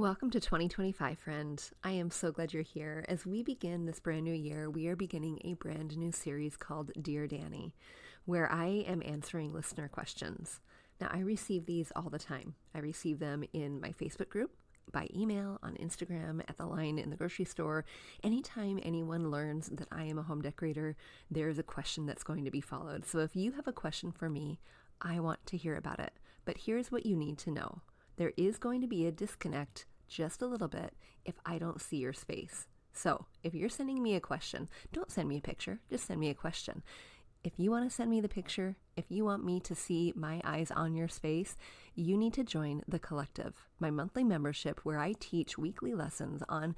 Welcome to 2025, friend. I am so glad you're here. As we begin this brand new year, we are beginning a brand new series called Dear Dani, where I am answering listener questions. Now, I receive these all the time. I receive them in my Facebook group, by email, on Instagram, at the line in the grocery store. Anytime anyone learns that I am a home decorator, there's a question that's going to be followed. So if you have a question for me, I want to hear about it. But here's what you need to know. There is going to be a disconnect just a little bit if I don't see your space. So if you're sending me a question, don't send me a picture, just send me a question. If you want to send me the picture, if you want me to see my eyes on your space, you need to join The Collective, my monthly membership where I teach weekly lessons on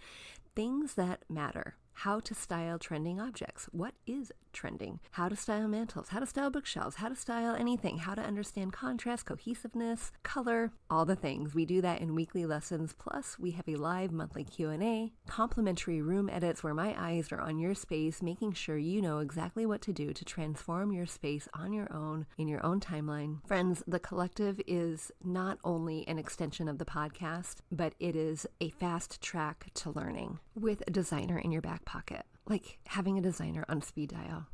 things that matter. How to style trending objects. What is trending? How to style mantles, how to style bookshelves, how to style anything, how to understand contrast, cohesiveness, color, all the things. We do that in weekly lessons. Plus, we have a live monthly Q&A, complimentary room edits where my eyes are on your space, making sure you know exactly what to do to transform your space on your own, in your own timeline. Friends, The Collective is not only an extension of the podcast, but it is a fast track to learning with a designer in your back pocket, like having a designer on speed dial.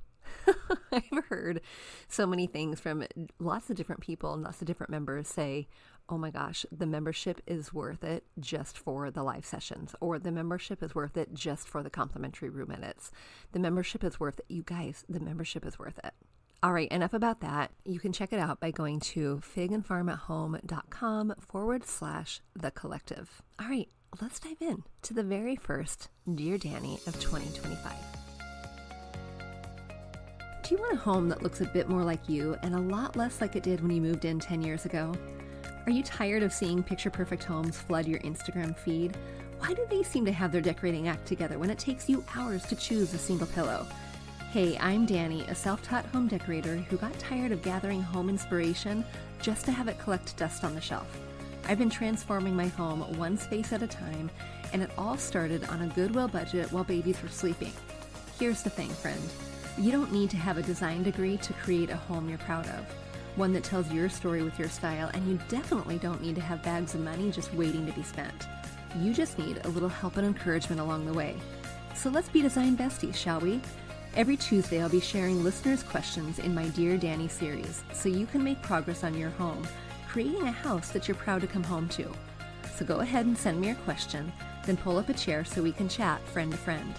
I've heard so many things from lots of different people and lots of different members say, oh my gosh, the membership is worth it just for the live sessions, or the membership is worth it just for the complimentary room edits. The membership is worth it. You guys, the membership is worth it. All right, enough about that. You can check it out by going to figandfarmathome.com/The Collective. All right, let's dive in to the very first Dear Dani of 2025. Do you want a home that looks a bit more like you and a lot less like it did when you moved in 10 years ago? Are you tired of seeing picture-perfect homes flood your Instagram feed? Why do they seem to have their decorating act together when it takes you hours to choose a single pillow? Hey, I'm Dani, a self-taught home decorator who got tired of gathering home inspiration just to have it collect dust on the shelf. I've been transforming my home one space at a time, and it all started on a Goodwill budget while babies were sleeping. Here's the thing, friend. You don't need to have a design degree to create a home you're proud of, one that tells your story with your style, and you definitely don't need to have bags of money just waiting to be spent. You just need a little help and encouragement along the way. So let's be design besties, shall we? Every Tuesday, I'll be sharing listeners' questions in my Dear Dani series, so you can make progress on your home, creating a house that you're proud to come home to. So go ahead and send me your question, then pull up a chair so we can chat friend to friend.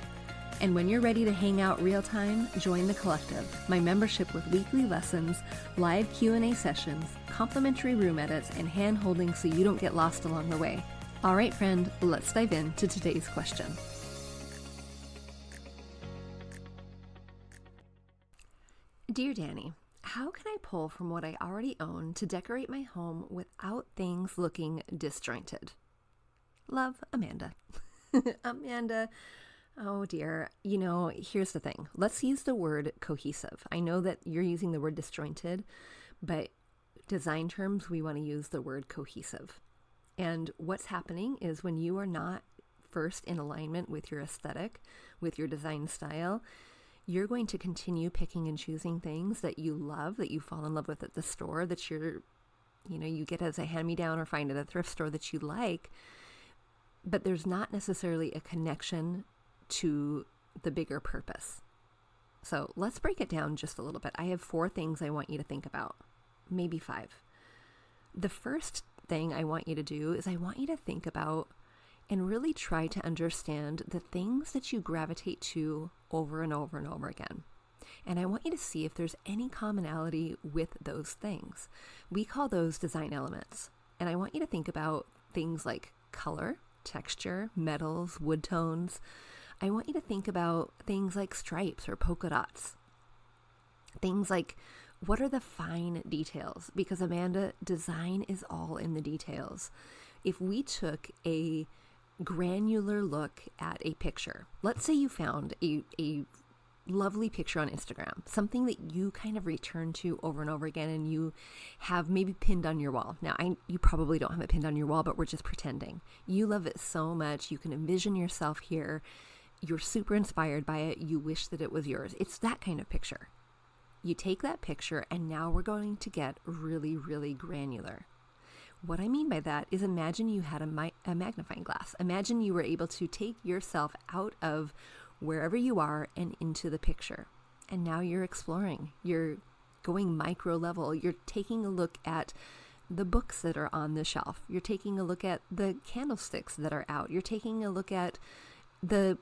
And when you're ready to hang out real time, join The Collective, my membership with weekly lessons, live Q&A sessions, complimentary room edits, and hand-holding so you don't get lost along the way. All right, friend, let's dive into today's question. Dear Dani, how can I pull from what I already own to decorate my home without things looking disjointed? Love, Amanda. Amanda, oh dear. Here's the thing. Let's use the word cohesive. I know that you're using the word disjointed, but design terms, we want to use the word cohesive. And what's happening is when you are not first in alignment with your aesthetic, with your design style, you're going to continue picking and choosing things that you love, that you fall in love with at the store, that you get as a hand-me-down or find at a thrift store that you like, but there's not necessarily a connection to the bigger purpose. So let's break it down just a little bit. I have 4 things I want you to think about, maybe 5. The first thing I want you to do is I want you to think about and really try to understand the things that you gravitate to over and over and over again. And I want you to see if there's any commonality with those things. We call those design elements. And I want you to think about things like color, texture, metals, wood tones. I want you to think about things like stripes or polka dots. Things like, what are the fine details? Because Amanda, design is all in the details. If we took a granular look at a picture. Let's say you found a lovely picture on Instagram, something that you kind of return to over and over again and you have maybe pinned on your wall. Now, you probably don't have it pinned on your wall, but we're just pretending. You love it so much. You can envision yourself here. You're super inspired by it. You wish that it was yours. It's that kind of picture. You take that picture and now we're going to get really, really granular. What I mean by that is imagine you had a magnifying glass. Imagine you were able to take yourself out of wherever you are and into the picture. And now you're exploring. You're going micro level. You're taking a look at the books that are on the shelf. You're taking a look at the candlesticks that are out. You're taking a look at the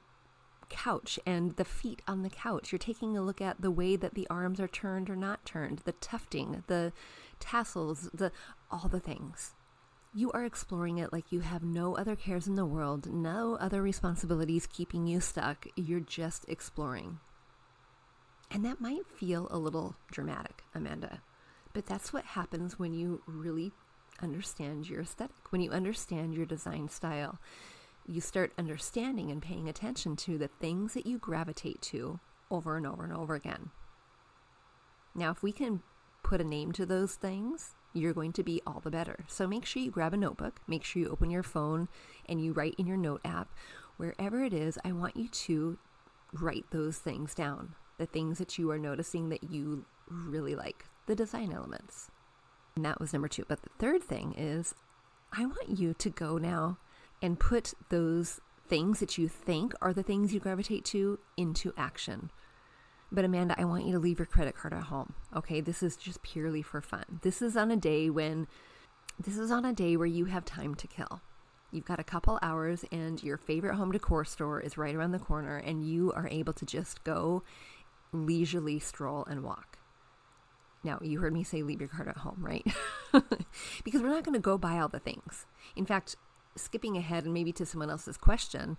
couch and the feet on the couch. You're taking a look at the way that the arms are turned or not turned, the tufting, the tassels, all the things. You are exploring it like you have no other cares in the world, no other responsibilities keeping you stuck. You're just exploring. And that might feel a little dramatic, Amanda, but that's what happens when you really understand your aesthetic, when you understand your design style. You start understanding and paying attention to the things that you gravitate to over and over and over again. Now, if we can put a name to those things, you're going to be all the better. So make sure you grab a notebook, make sure you open your phone and you write in your note app. Wherever it is, I want you to write those things down, the things that you are noticing that you really like, the design elements. And that was number 2. But the third thing is, I want you to go now and put those things that you think are the things you gravitate to into action. But Amanda, I want you to leave your credit card at home. Okay, this is just purely for fun. This is on a day where you have time to kill. You've got a couple hours and your favorite home decor store is right around the corner and you are able to just go leisurely stroll and walk. Now, you heard me say leave your card at home, right? Because we're not going to go buy all the things. In fact, skipping ahead and maybe to someone else's question,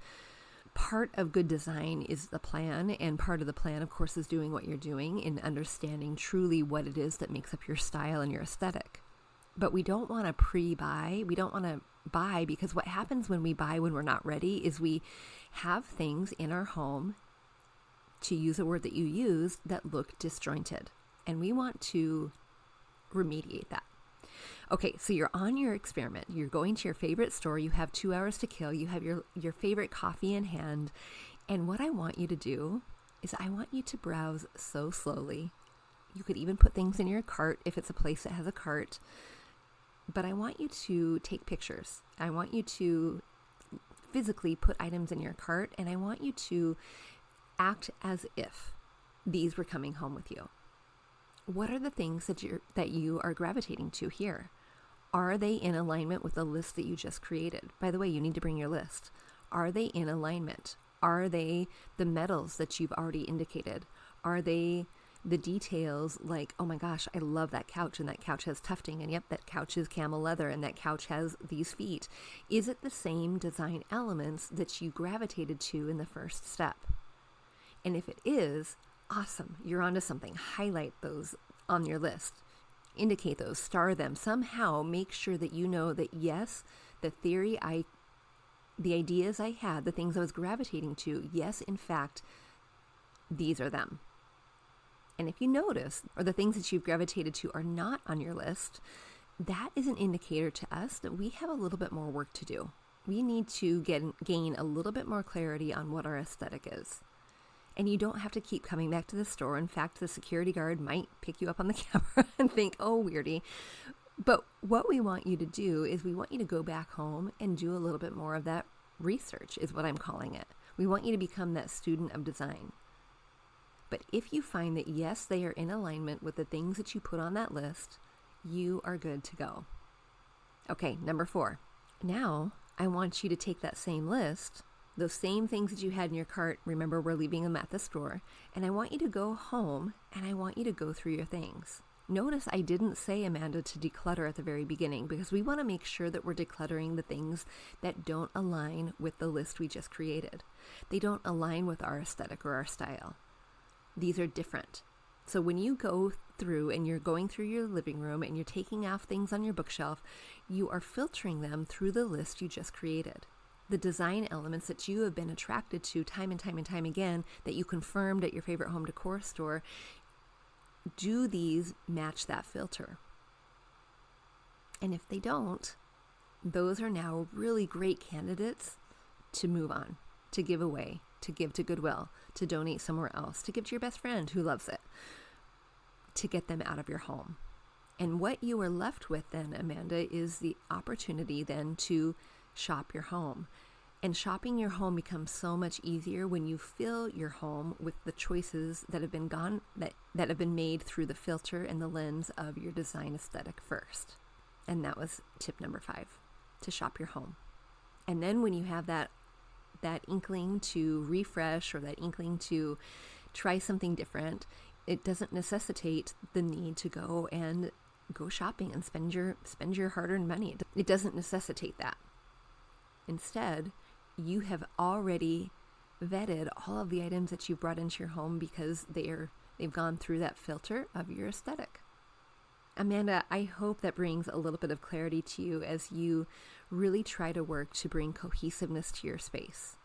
part of good design is the plan, and part of the plan, of course, is doing what you're doing and understanding truly what it is that makes up your style and your aesthetic. But we don't want to pre-buy. We don't want to buy, because what happens when we buy when we're not ready is we have things in our home, to use a word that you used, that look disjointed. And we want to remediate that. Okay, so you're on your experiment. You're going to your favorite store. You have 2 hours to kill. You have your favorite coffee in hand. And what I want you to do is I want you to browse so slowly. You could even put things in your cart if it's a place that has a cart. But I want you to take pictures. I want you to physically put items in your cart, and I want you to act as if these were coming home with you. What are the things that you are gravitating to here? Are they in alignment with the list that you just created? By the way, you need to bring your list. Are they in alignment? Are they the metals that you've already indicated? Are they the details like, oh my gosh, I love that couch, and that couch has tufting, and yep, that couch is camel leather, and that couch has these feet. Is it the same design elements that you gravitated to in the first step? And if it is, awesome, you're onto something. Highlight those on your list. Indicate those, star them. Somehow make sure that you know that yes, the ideas I had, the things I was gravitating to, yes, in fact, these are them. And if you notice, or the things that you've gravitated to are not on your list, that is an indicator to us that we have a little bit more work to do. We need to gain a little bit more clarity on what our aesthetic is. And you don't have to keep coming back to the store. In fact, the security guard might pick you up on the camera and think, oh, weirdy. But what we want you to do is we want you to go back home and do a little bit more of that research, is what I'm calling it. We want you to become that student of design. But if you find that, yes, they are in alignment with the things that you put on that list, you are good to go. Okay, number 4. Now, I want you to take that same list, those same things that you had in your cart, remember we're leaving them at the store, and I want you to go home and I want you to go through your things. Notice I didn't say, Amanda, to declutter at the very beginning, because we want to make sure that we're decluttering the things that don't align with the list we just created. They don't align with our aesthetic or our style. These are different. So when you go through and you're going through your living room and you're taking off things on your bookshelf, you are filtering them through the list you just created. The design elements that you have been attracted to time and time and time again, that you confirmed at your favorite home decor store, do these match that filter? And if they don't, those are now really great candidates to move on, to give away, to give to Goodwill, to donate somewhere else, to give to your best friend who loves it, to get them out of your home. And what you are left with then, Amanda, is the opportunity then to shop your home. And shopping your home becomes so much easier when you fill your home with the choices that have been made through the filter and the lens of your design aesthetic first. And that was tip number 5, to shop your home. And then when you have that inkling to refresh or that inkling to try something different, it doesn't necessitate the need to go shopping and spend your hard-earned money. It doesn't necessitate that. Instead, you have already vetted all of the items that you've brought into your home because they've gone through that filter of your aesthetic. Amanda, I hope that brings a little bit of clarity to you as you really try to work to bring cohesiveness to your space.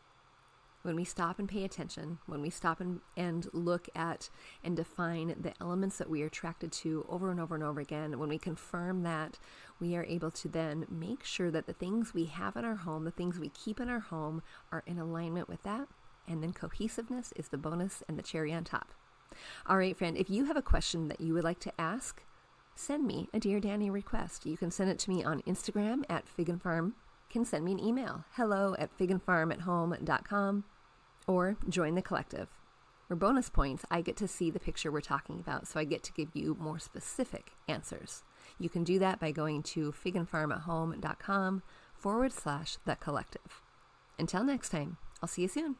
When we stop and pay attention, when we stop and look at and define the elements that we are attracted to over and over and over again, when we confirm that, we are able to then make sure that the things we have in our home, the things we keep in our home, are in alignment with that. And then cohesiveness is the bonus and the cherry on top. All right, friend, if you have a question that you would like to ask, send me a Dear Dani request. You can send it to me on Instagram at figandfarm. You can send me an email, hello@figandfarmathome.com. Or join the collective. For bonus points, I get to see the picture we're talking about, so I get to give you more specific answers. You can do that by going to figandfarmathome.com/the collective. Until next time, I'll see you soon.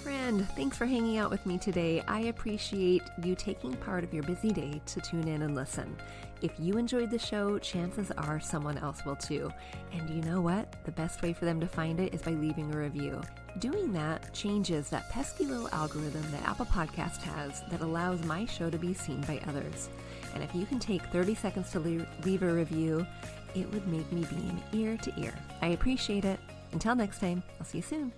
Friend, thanks for hanging out with me today. I appreciate you taking part of your busy day to tune in and listen. If you enjoyed the show, chances are someone else will too. And you know what? The best way for them to find it is by leaving a review. Doing that changes that pesky little algorithm that Apple Podcast has that allows my show to be seen by others. And if you can take 30 seconds to leave a review, it would make me beam ear to ear. I appreciate it. Until next time, I'll see you soon.